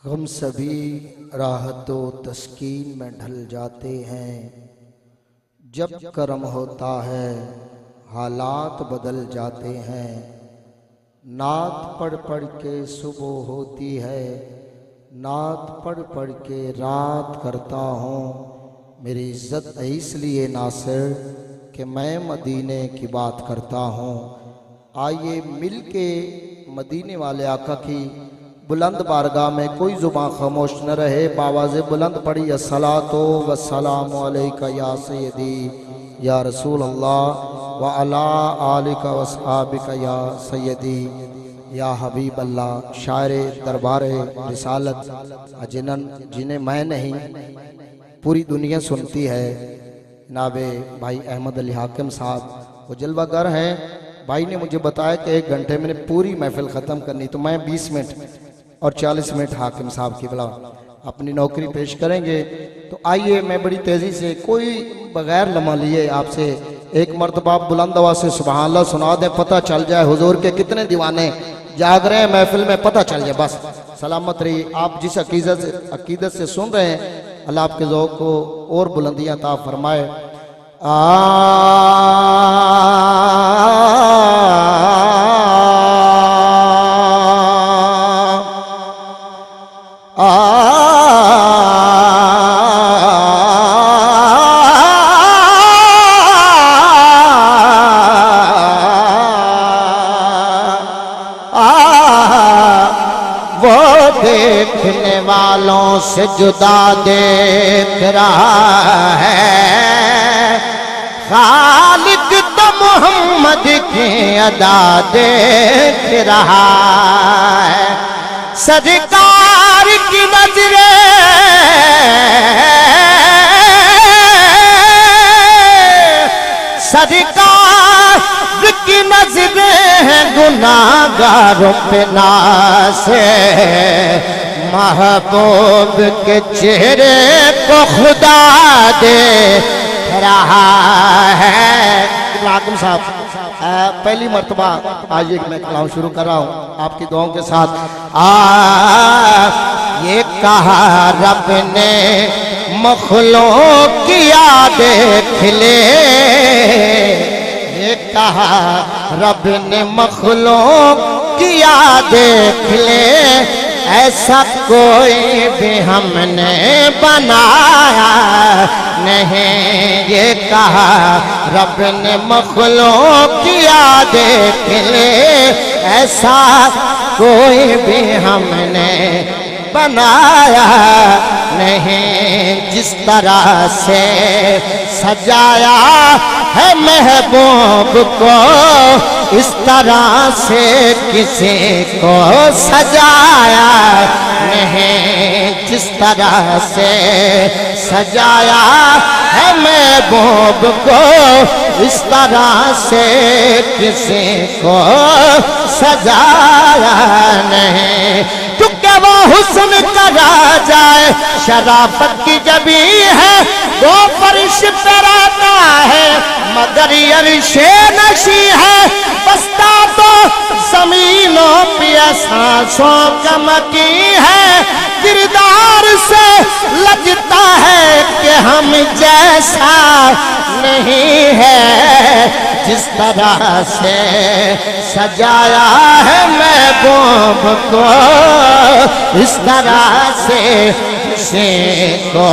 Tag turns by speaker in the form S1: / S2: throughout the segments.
S1: غم سبھی راحت و تسکین میں ڈھل جاتے ہیں، جب کرم ہوتا ہے حالات بدل جاتے ہیں۔ نعت پڑھ پڑھ کے صبح ہوتی ہے، نعت پڑھ پڑھ کے رات کرتا ہوں۔ میری عزت ہے اس لیے ناصر کہ میں مدینے کی بات کرتا ہوں۔ آئیے مل کے مدینے والے آقا کی بلند بارگاہ میں کوئی زبان خاموش نہ رہے، بآواز بلند پڑھی الصلاۃ والسلام علیکہ یا سیدی یا رسول اللہ وعلی آلک واصحابک یا سیدی یا حبیب اللہ۔ شاعر دربار رسالت جنہیں میں نہیں پوری دنیا سنتی ہے، جناب بھائی احمد علی حاکم صاحب وہ جلوہ گر ہیں۔ بھائی نے مجھے بتایا کہ 1 گھنٹے میں نے پوری محفل ختم کرنی، تو میں 20 منٹ اور 40 منٹ حاکم صاحب کی بلا اپنی نوکری پیش کریں گے۔ تو آئیے میں بڑی تیزی سے کوئی بغیر لمحہ لیے آپ سے ایک مرتبہ بلند آواز سے سبحان اللہ سنا دیں، پتہ چل جائے حضور کے کتنے دیوانے جاگ رہے ہیں محفل میں، پتہ چل جائے۔ بس سلامت رہی، آپ جس عقیدت سے سن رہے ہیں اللہ آپ کے ذوق کو اور بلندیاں عطا فرمائے۔
S2: وہ دیکھنے والوں سے جدا دیکھ رہا ہے، خالق تو محمد کی ادا دیکھ رہا ہے۔ سرکار کی نظریں سرکار کی نظریں ہیں گناہگاروں پہ نازے، محبوب کے چہرے کو خدا دیکھ رہا ہے۔ حاکم صاحب پہلی مرتبہ آج ایک میں کلام شروع کر رہا ہوں آپ کی دعاؤں کے ساتھ۔ یہ کہا رب نے مخلوق کیا دیکھ لے، یہ کہا رب نے مخلوق کیا دیکھ لے، ایسا کوئی بھی ہم نے بنایا نہیں۔ یہ کہا رب نے مخلوق کیا دیکھ لے، ایسا کوئی بھی ہم نے بنایا نہیں۔ جس طرح سے سجایا ہے محبوب کو، اس طرح سے کسی کو سجایا نہیں۔ جس طرح سے سجایا ہے محبوب کو، اس طرح سے کسی کو سجایا نہیں۔ کیونکہ وہ حسن کرا جائے شرافت کی جبی ہے، وہ فرش پر آتا ہے مگر عرش نشی ہے، بستا تو زمینوں پہ سانسوں کا مکی ہے، کردار سے لگتا ہے کہ ہم جیسا نہیں ہے۔ جس طرح سے سجایا ہے محبوب کو، اس طرح سے کسی کو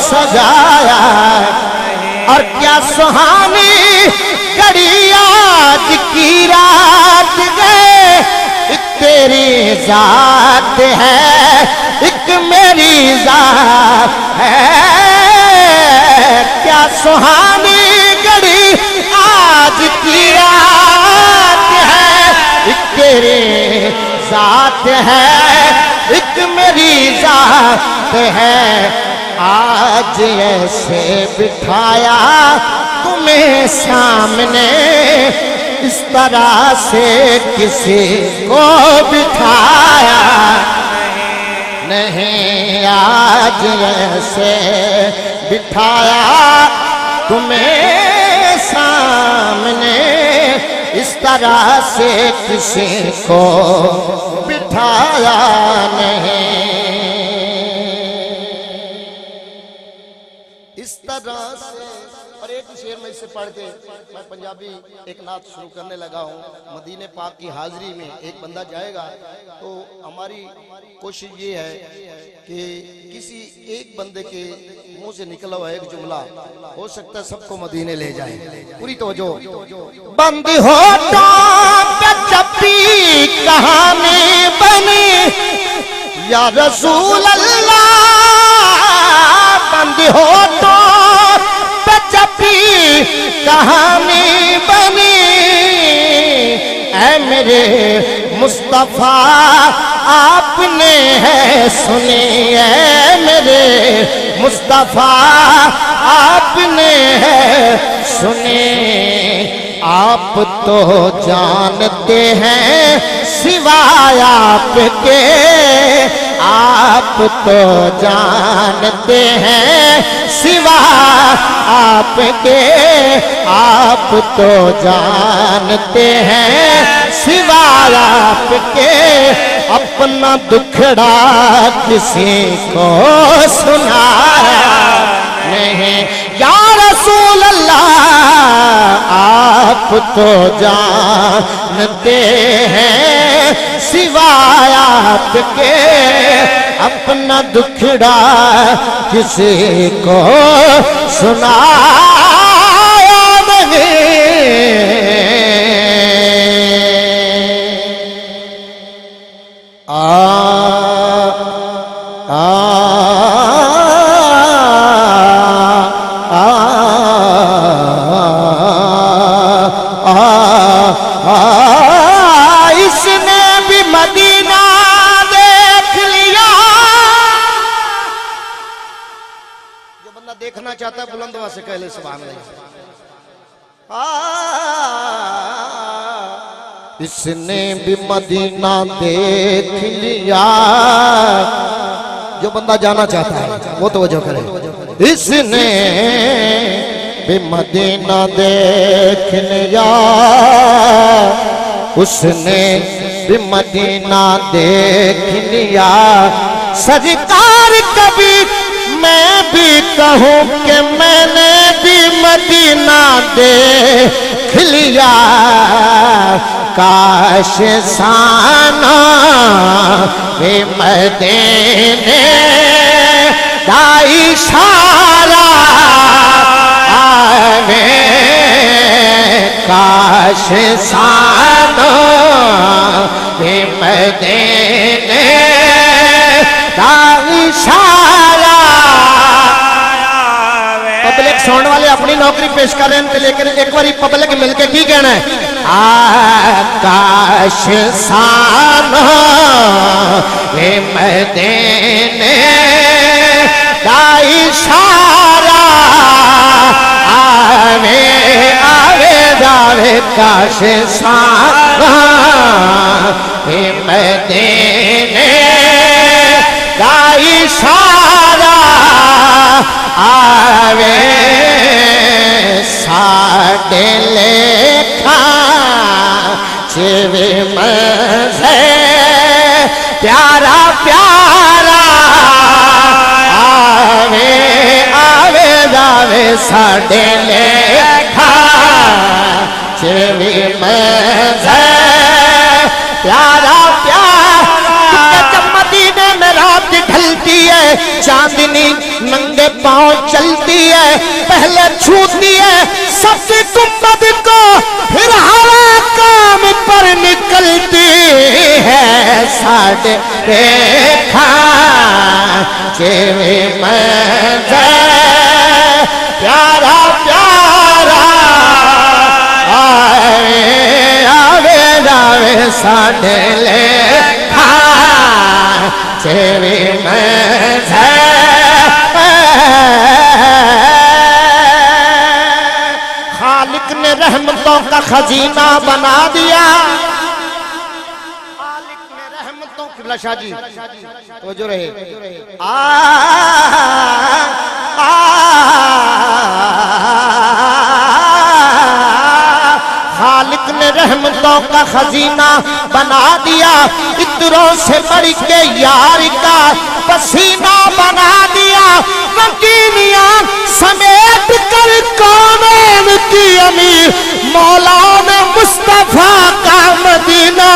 S2: سجایا۔ اور کیا سہانی گھڑی آج کی رات ہے، ایک تیری ذات ہے ایک میری ذات ہے۔ کیا سہانی گھڑی آج کی رات ہے، ایک تیری ذات ہے ایک میری ذات ہے۔ آج ایسے بٹھایا تمہیں سامنے، اس طرح سے کسی کو بٹھایا نہیں۔ آج ایسے بٹھایا تمہیں سامنے، اس طرح سے کسی کو بٹھایا نہیں۔ سے پڑھ کے میں پنجابی ایک نعت شروع کرنے لگا ہوں. مدینے پاک کی حاضری میں ایک بندہ جائے گا تو ہماری کوشش یہ ہے کہ کسی ایک بندے کے منہ سے نکلا ہوا ایک جملہ ہو سکتا ہے سب کو مدینے لے جائے. پوری توجہ.
S1: بند ہوٹوں پہ چپی کہانی بنی یا رسول اللہ. بند ہوٹوں پہ چپی کہانی بنی اے میرے مصطفیٰ آپ نے ہے سنی. اے میرے مصطفیٰ آپ نے ہے سنی. آپ تو جانتے ہیں سوائے آپ کے. آپ تو جانتے ہیں سوائے آپ کے. آپ تو جانتے ہیں سوائے آپ کے. اپنا دکھڑا کسی کو سنایا نہیں یا رسول اللہ. آپ تو جانتے ہیں سوائے آپ کے. اپنا دکھڑا کسی کو سنایا نہیں. اس نے بھی مدینہ دیکھ لیا.
S2: جو بندہ دیکھنا چاہتا ہے بلند آواز سے کہہ لے سبحان اللہ.
S1: اس نے بھی مدینہ دیکھ لیا.
S2: جو بندہ جانا چاہتا ہے وہ توجہ کرے.
S1: اس نے بھی مدینہ دیکھ لیا. اس نے بھی مدینہ دیکھ لیا. سرکار کبھی میں بھی کہوں کہ میں نے بھی مدینہ دیکھ لیا. کاش سانا بھی مدینے دا اشارہ آوے. کاش سانا بھی مدینے دا اشارہ.
S2: پبلک ساؤنڈ والے اپنی نوکری پیش کر رہے ہیں لیکن ایک باری پبلک مل کے کی کہنا ہے.
S1: کاش سانا بھی مدینے دا اشارہ آوے آوے داوے. کاش سانا بھی مدینے دا اشارہ آوے. ساڈے لیکھا چوے مزے پیارا پیارا آوے آوے داوے. ساڈے لیکھا چوے مزے پیارا پیارا. جب مدینے میں رات ڈھلتی ہے چاندنی ننگے پاؤں چلتی ہے. پہلے چھوتی ہے سب گنبد کو پھر ہوا کام پر نکلتی ہے. ساڈے دیکھا چوے منظر پیارا پیارا آوے آوے داوے. ساڈے لیکھا چوے منظر. خالق نے رحمتوں کا خزینہ بنا دیا. خالق نے رحمتوں
S2: قبلہ شاہ جی توجہ رہے.
S1: خالق نے رحمتوں کا خزینہ بنا دیا. عطروں سے بڑھ کے یار کا پسینہ بنا دیا. مکینیاں سمیٹ کر کونین
S2: کی امیر مولا نے مصطفیٰ کا مدینہ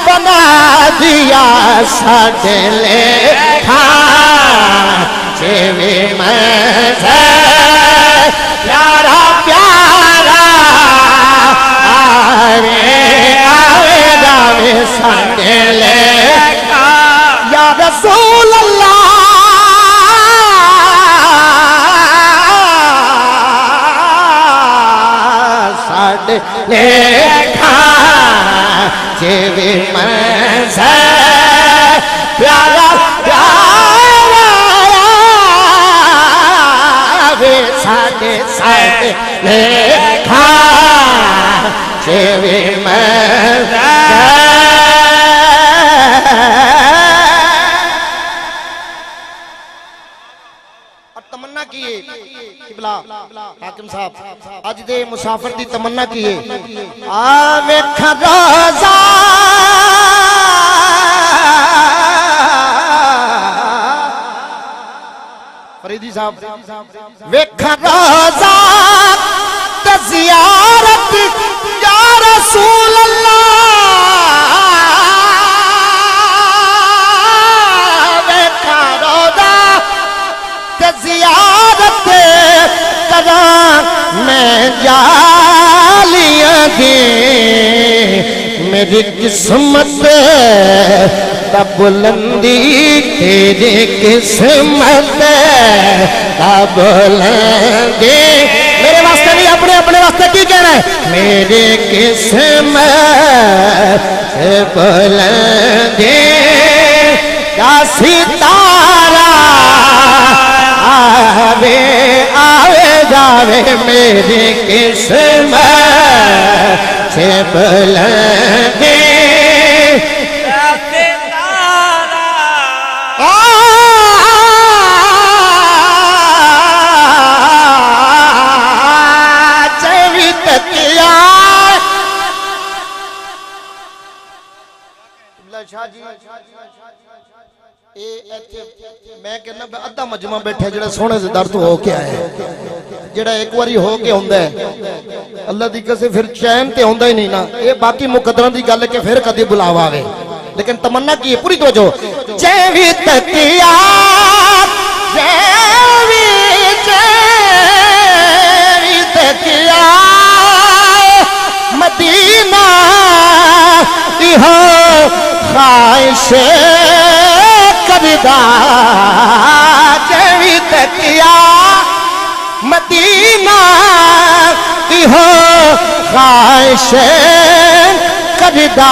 S2: بنا دیا ساڈے لیکھا جیویں منظر پیارا پیارا آوے آوے جاوے ساڈے لیکھا یا رسول اللہ ساڈے لیکھا جیویں منظر پیارا پیارا آوے ساڈے ساڈے لیکھا جیویں منظر تمنا کیے قبلہ حاکم صاحب آج دے مسافر دی تمنا کیے آوے کھروزہ فریدی صاحب ویکھا روزہ تزیارت یا رسول اللہ ویکھا روزہ زیارت کراں میں جالیاں دی میری قسمت دا بلندی تیری قسمت دا بلندی میرے واسطے نہیں اپنے واسطے کی کہہ رہے ہیں میری قسمت بلندی دا ستارہ آوے آوے جاوے میری قسمت سے بلندی میں کہنا ادھا مجمع بیٹھے جڑا سونے سے درد ہو کے آئے جڑا ایک واری ہو کے ہوندہ ہے اللہ دی کسے پھر چین تے ہوندہ ہی نہیں نا یہ باقی مقدران دی گل ہے کہ پھر کدی بلاوا آوے لیکن تمنا کی ہے پوری توجہ جیوی تکیا جیوی تکیا مدینہ ہو خواہش کردہ جیوی تکیا مدینہ ہو خواہش کردہ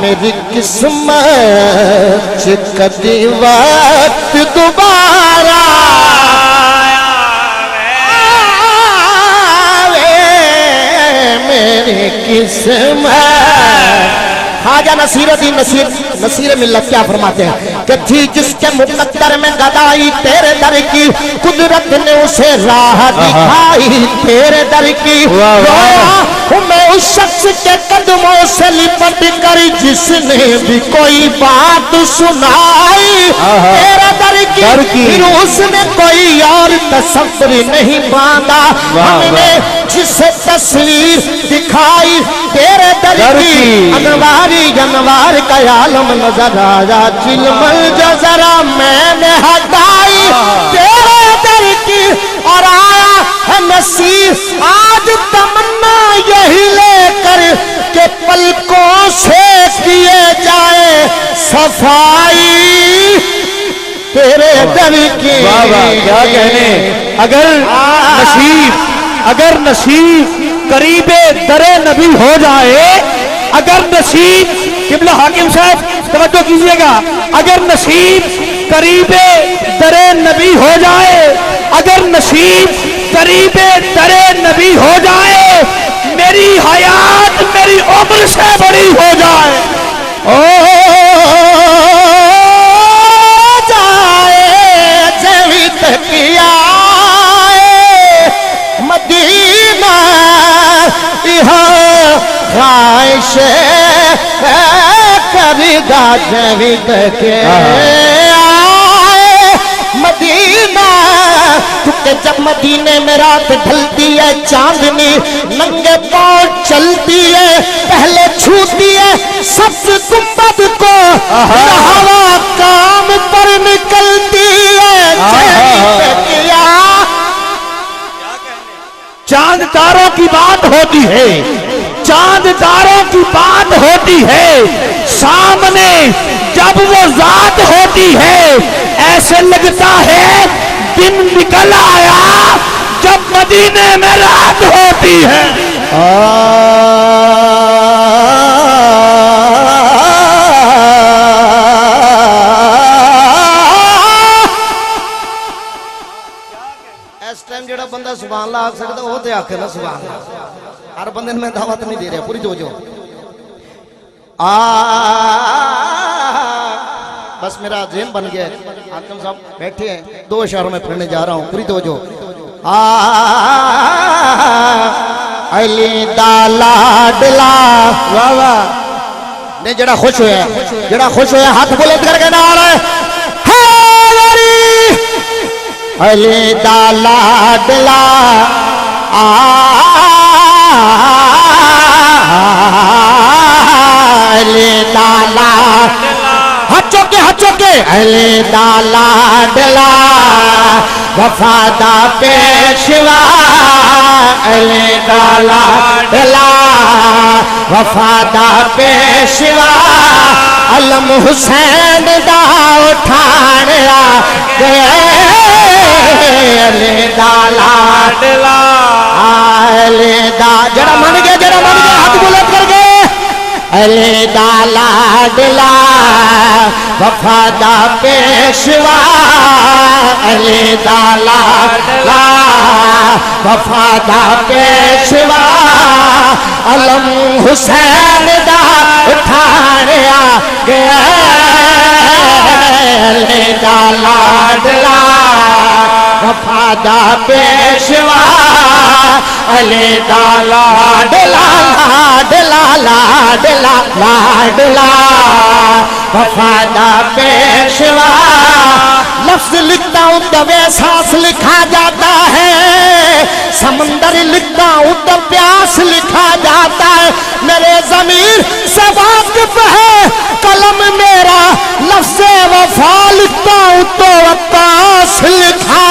S2: میری قسمت کدی وقت دوبارہ میری قسمت خواجہ نصیرالدین نصیر ملت کیا فرماتے ہیں کہ تھی جس کے مقدر میں گدائی تیرے در کی قدرت نے اسے راہ دکھائی تیرے در کی رویا میں اس شخص کے قدموں سے لپٹ کر جس نے بھی کوئی بات سنائی تیرے در کی پھر اس نے کوئی اور تصور نہیں باندھا ہم نے جسے تصویر دکھائی تیرے در کی انوار کا عالم نظر آیا چلم الجزرہ میں نے ہٹائی تیرے در کی اور آیا ہے نصیر آج تمنا یہی لے کر کہ پلکوں سے کیے جائے صفائی تیرے در کی
S3: کیا کہنے اگر نصیب قریب در نبی ہو جائے اگر نصیب قبلہ حاکم صاحب توجہ کیجئے گا اگر نصیب قریب در نبی ہو جائے اگر نصیب قریب در نبی ہو جائے میری حیات میری عمر سے بڑی ہو جائے
S2: جائے جوی تکیا مدینہ خواہش کردہ جوی تکیا مدینہ کیونکہ جب مدینے میں رات ڈھلتی ہے چاندنی ننگے پاؤں چلتی ہے پہلے چھوتی ہے سبز گنبد کو پھر ہوا کام پر نکلتی ہے چہری پہ کیا
S3: چاند تاروں کی بات ہوتی ہے چاند تاروں کی بات ہوتی ہے سامنے جب وہ ذات ہوتی ہے ایسے لگتا ہے دن نکل آیا جب مدینے میں رات ہوتی ہے
S2: اس ٹائم جڑا بندہ سبحان اللہ آکھ سکتا وہ تے آکھے نا سبحان اللہ ہر بندے میں دعوت نہیں دے رہا پوری توجہ بس میرا ذہن بن گیا حاکم صاحب بیٹھے ہیں دو اشاروں میں پڑھنے جا رہا ہوں پوری توجہ علی دا لاڈلا واہ واہ نے جڑا خوش ہویا ہاتھ بلند کر کے نعرہ علی دا لاڈلا علی دا لاڈلا ہاتھ چوکے علی دا لاڈلا وفادہ پیشوا علی دا لاڈلا وفادہ پیشوا علم حسین دا اٹھانا گئے علی دا لاڈلا علی دا جڑا من گیا ہاتھ بلند کر کے علی دا لاڈلا وفادہ پیشوا علی دا لاڈلا وفادہ پیشوا علم حسین دا اٹھایا گیا علی دا لاڈلا وفادہ پیشوا علی دا لاڈلا لاڈلا لاڈلا وفادہ پیشوا لفظ لکھتا ہوں تب احساس لکھا جاتا ہے سمندر لکھتا ہوں تب پیاس لکھا جاتا ہے میرے ضمیر سے واقف ہے قلم میرا لفظ وفا لکھتا ہوں تو عباس لکھا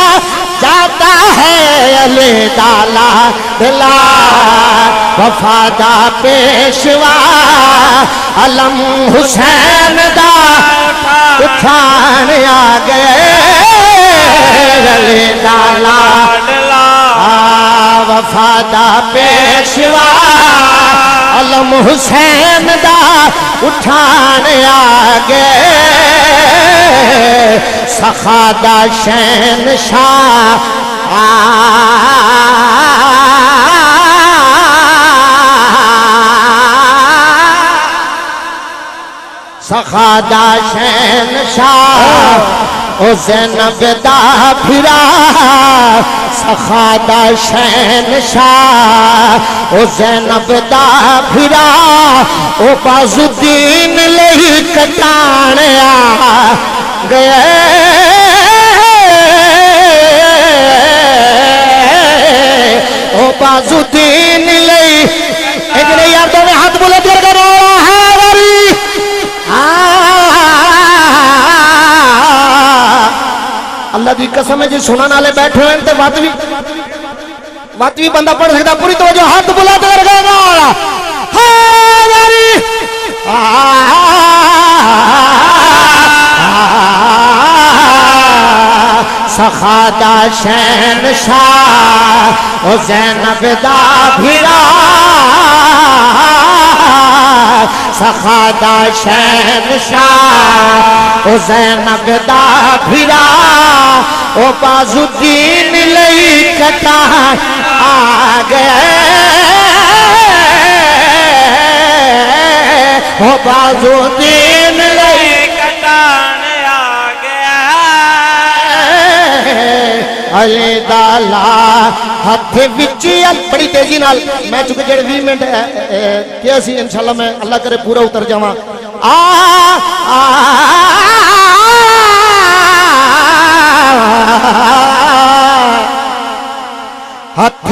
S2: جاتا ہے علی دا لاڈلا وفادہ پیشوا علم حسین دا اٹھانے آ گئے علی دا لاڈلا وفادہ پیشوا علم حسین دا اٹھانے آ گئے سخادہ شہنشاہ سخادہ شہنشاہ او زینب دا پھرا سخادہ شہنشاہ او زینب دا پھرا او باز الدین لئی کٹانے آ گئے او باز الدین لئی ایک نے یار تو میں ہاتھ بلند کر کے رو رہا ہے وری اللہ دی قسم ہے جی سنن والے بیٹھے ہوئے تے وات بھی بندہ پڑھ سکتا پوری توجہ ہاتھ بلند کر کے نال سخادہ شہنشاہ او زینب دا بھیرا سخادہ شہنشاہ او زینب دا بھیرا او باز الدین لئی کٹا آ گئے او باز الدین لئی کٹانے آ گئے علی دالا ہاتھ وچی بڑی تیزی نال میں چکے جڑے 20 منٹ کیا سی انشاءاللہ میں اللہ کرے پورا اتر جاواں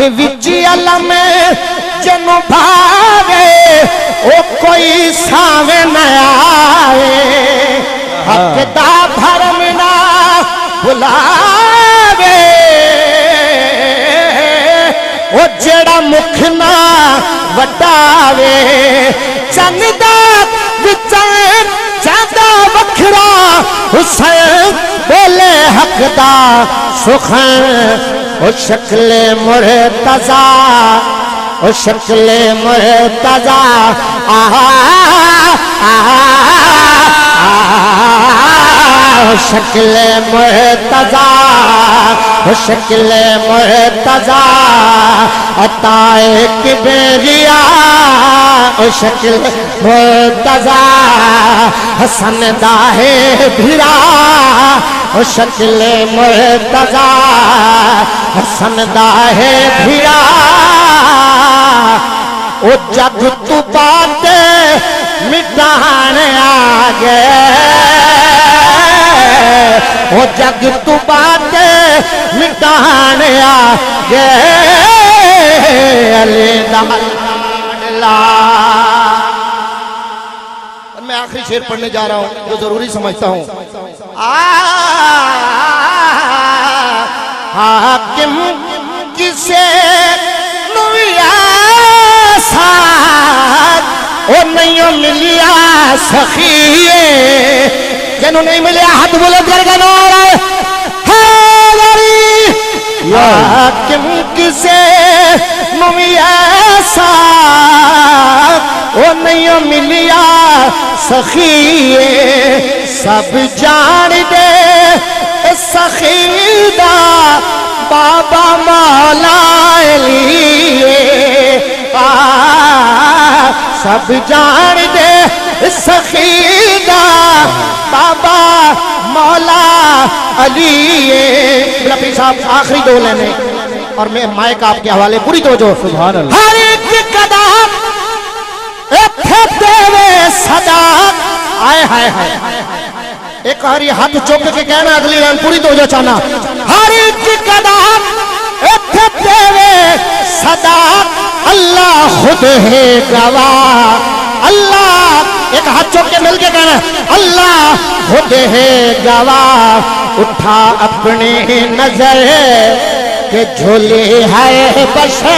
S2: وچ علم جنوں بھاوے او کوئی ساوے نہ آوے حق دا بھرم نہ بلاوے او جڑا مکھ نہ وٹاوے چند دا وچیں جادا وکھرا حسین بولے حق دا سخن او شکل مرتضی او شکل مرتضی شکل مرتضی شکل مرتضی عطائے کبریا شکل مرتضی حسن داہے بھرا شکل مرتضی حسن داہے بھرا او جگ تو باتے مٹان آگے او جگ تو باتے مٹان آگے علی دملا
S1: میں آخری شعر پڑھنے جا رہا ہوں جو ضروری سمجھتا ہوں
S2: حاکم کسے نویا ساتھ او نہیں ملیا سخیے جنہوں نہیں ملیا ہاتھ بلند کر کے نعرہ حیدری حاکم کسے نویا ساتھ او نہیں ملیا سخیے سب جان دے سخیدہ بابا مولا علیے سب جان دے سخیدہ بابا مولا علیے میرا پیر صاحب آخری دو لینے اور میں مائک آپ کے حوالے پوری توجہ
S3: سبحان اللہ
S2: ہر ایک قدم اتھے وے صدا آئے ہائے ہائے ایک ہری ہاتھ چوک کے کہنا اگلی لائن پوری توجہ چاہنا ہر ایک قدم اتھے وے صدا اللہ خود ہے گواہ اللہ ایک ہاتھ چوک کے مل کے کہنا اللہ خود ہے گواہ اٹھا اپنی نظر کہ جھولی ہے بشر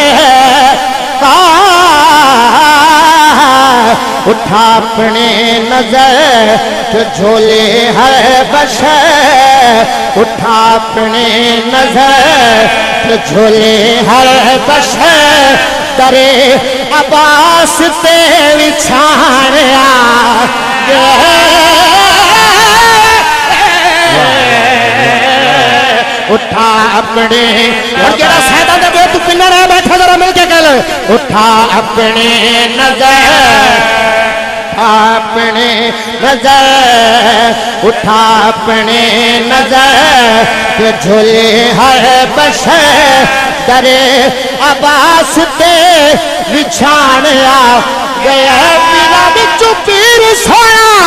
S2: اٹھا اپنی نظر کہ جھولی ہے بشر اٹھا اپنی نظر کہ جھولی ہے بشر ترے عباس تے وچھان آگے اٹھا اپنے اور جڑا سیدہ دے تو پنہ رہے بیٹھا ذرا مل کے کہہ لے اٹھا اپنے نظر اپنے نظر اٹھا اپنے نظر کہ جھولے ہر بشر درے عباس تے وچھان آ گیا میرا بچو پیر سونا